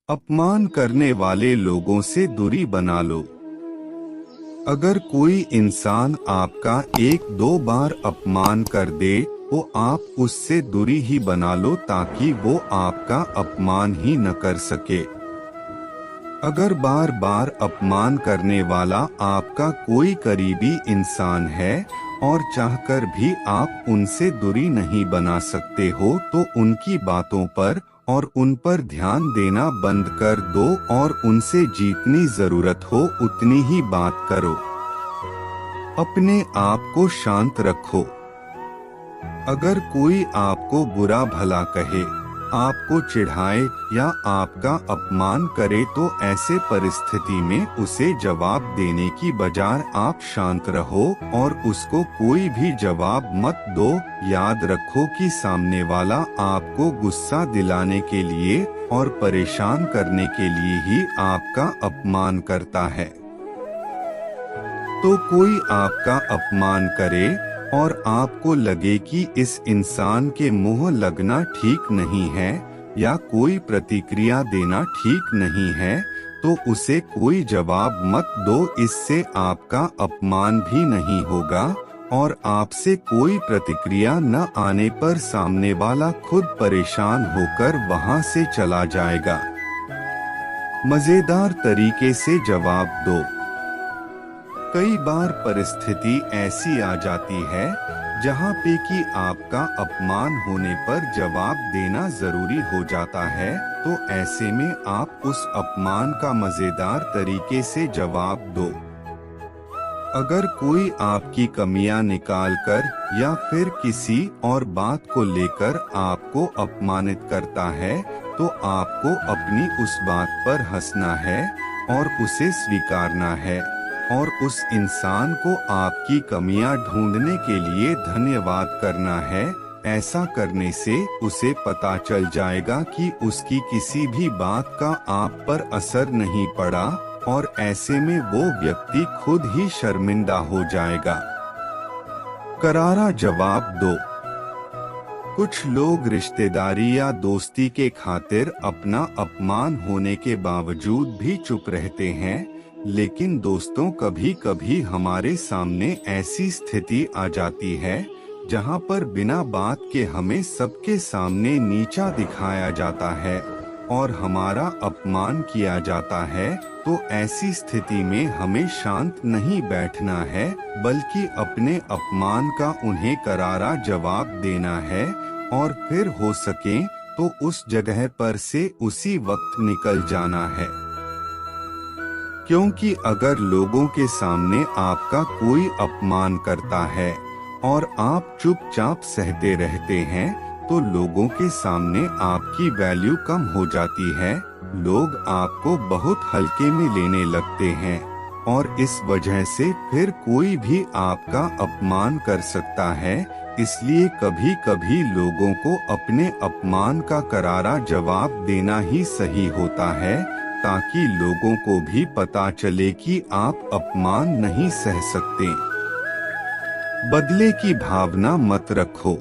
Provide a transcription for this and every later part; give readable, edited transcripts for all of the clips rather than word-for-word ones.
अपमान करने वाले लोगों से दूरी बना लो। अगर कोई इंसान आपका एक दो बार अपमान कर दे तो आप उससे दूरी ही बना लो ताकि वो आपका अपमान ही न कर सके। अगर बार बार अपमान करने वाला आपका कोई करीबी इंसान है और चाहकर भी आप उनसे दूरी नहीं बना सकते हो तो उनकी बातों पर और उन पर ध्यान देना बंद कर दो और उनसे जितनी जरूरत हो उतनी ही बात करो। अपने आप को शांत रखो। अगर कोई आपको बुरा भला कहे, आपको चिढ़ाए या आपका अपमान करे तो ऐसे परिस्थिति में उसे जवाब देने की बजाय आप शांत रहो और उसको कोई भी जवाब मत दो। याद रखो कि सामने वाला आपको गुस्सा दिलाने के लिए और परेशान करने के लिए ही आपका अपमान करता है। तो कोई आपका अपमान करे और आपको लगे कि इस इंसान के मुंह लगना ठीक नहीं है या कोई प्रतिक्रिया देना ठीक नहीं है तो उसे कोई जवाब मत दो। इससे आपका अपमान भी नहीं होगा और आपसे कोई प्रतिक्रिया न आने पर सामने वाला खुद परेशान होकर वहां से चला जाएगा। मजेदार तरीके से जवाब दो। कई बार परिस्थिति ऐसी आ जाती है जहां पे कि आपका अपमान होने पर जवाब देना जरूरी हो जाता है, तो ऐसे में आप उस अपमान का मजेदार तरीके से जवाब दो। अगर कोई आपकी कमियां निकालकर या फिर किसी और बात को लेकर आपको अपमानित करता है तो आपको अपनी उस बात पर हंसना है और उसे स्वीकारना है और उस इंसान को आपकी कमियां ढूंढने के लिए धन्यवाद करना है। ऐसा करने से उसे पता चल जाएगा कि उसकी किसी भी बात का आप पर असर नहीं पड़ा और ऐसे में वो व्यक्ति खुद ही शर्मिंदा हो जाएगा। करारा जवाब दो। कुछ लोग रिश्तेदारी या दोस्ती के खातिर अपना अपमान होने के बावजूद भी चुप रहते हैं, लेकिन दोस्तों कभी कभी हमारे सामने ऐसी स्थिति आ जाती है जहां पर बिना बात के हमें सबके सामने नीचा दिखाया जाता है और हमारा अपमान किया जाता है। तो ऐसी स्थिति में हमें शांत नहीं बैठना है बल्कि अपने अपमान का उन्हें करारा जवाब देना है और फिर हो सके तो उस जगह पर से उसी वक्त निकल जाना है। क्योंकि अगर लोगों के सामने आपका कोई अपमान करता है और आप चुपचाप सहते रहते हैं तो लोगों के सामने आपकी वैल्यू कम हो जाती है। लोग आपको बहुत हल्के में लेने लगते हैं और इस वजह से फिर कोई भी आपका अपमान कर सकता है। इसलिए कभी कभी लोगों को अपने अपमान का करारा जवाब देना ही सही होता है ताकि लोगों को भी पता चले कि आप अपमान नहीं सह सकते। बदले की भावना मत रखो।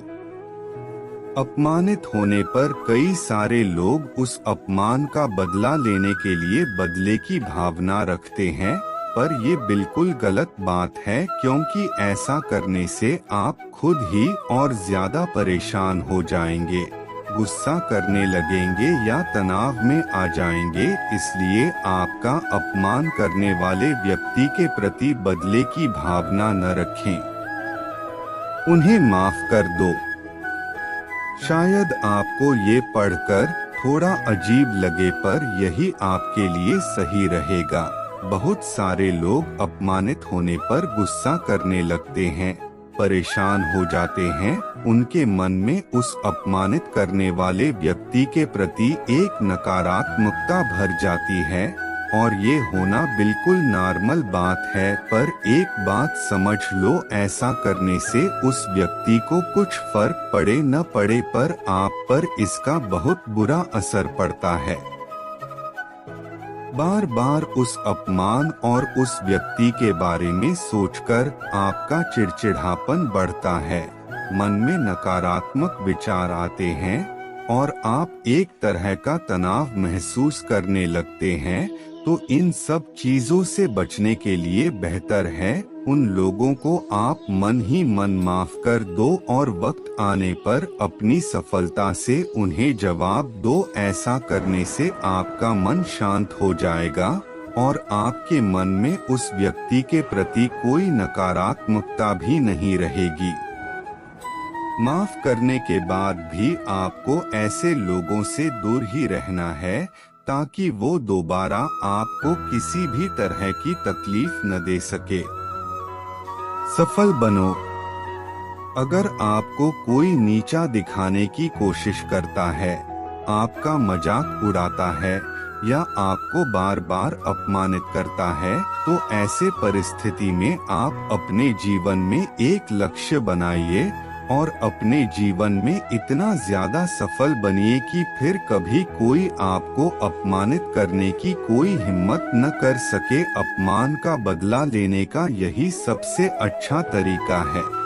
अपमानित होने पर कई सारे लोग उस अपमान का बदला लेने के लिए बदले की भावना रखते हैं, पर ये बिल्कुल गलत बात है क्योंकि ऐसा करने से आप खुद ही और ज्यादा परेशान हो जाएंगे, गुस्सा करने लगेंगे या तनाव में आ जाएंगे। इसलिए आपका अपमान करने वाले व्यक्ति के प्रति बदले की भावना न रखें, उन्हें माफ कर दो। शायद आपको ये पढ़कर थोड़ा अजीब लगे पर यही आपके लिए सही रहेगा। बहुत सारे लोग अपमानित होने पर गुस्सा करने लगते हैं, परेशान हो जाते हैं। उनके मन में उस अपमानित करने वाले व्यक्ति के प्रति एक नकारात्मकता भर जाती है और ये होना बिल्कुल नॉर्मल बात है। पर एक बात समझ लो, ऐसा करने से उस व्यक्ति को कुछ फर्क पड़े न पड़े पर आप पर इसका बहुत बुरा असर पड़ता है। बार बार उस अपमान और उस व्यक्ति के बारे में सोचकर आपका चिड़चिड़ापन बढ़ता है, मन में नकारात्मक विचार आते हैं और आप एक तरह का तनाव महसूस करने लगते हैं, तो इन सब चीजों से बचने के लिए बेहतर है उन लोगों को आप मन ही मन माफ कर दो और वक्त आने पर अपनी सफलता से उन्हें जवाब दो। ऐसा करने से आपका मन शांत हो जाएगा और आपके मन में उस व्यक्ति के प्रति कोई नकारात्मकता भी नहीं रहेगी। माफ करने के बाद भी आपको ऐसे लोगों से दूर ही रहना है ताकि वो दोबारा आपको किसी भी तरह की तकलीफ न दे सके। सफल बनो। अगर आपको कोई नीचा दिखाने की कोशिश करता है, आपका मजाक उड़ाता है या आपको बार बार अपमानित करता है, तो ऐसे परिस्थिति में आप अपने जीवन में एक लक्ष्य बनाइए और अपने जीवन में इतना ज्यादा सफल बनिए कि फिर कभी कोई आपको अपमानित करने की कोई हिम्मत न कर सके। अपमान का बदला लेने का यही सबसे अच्छा तरीका है।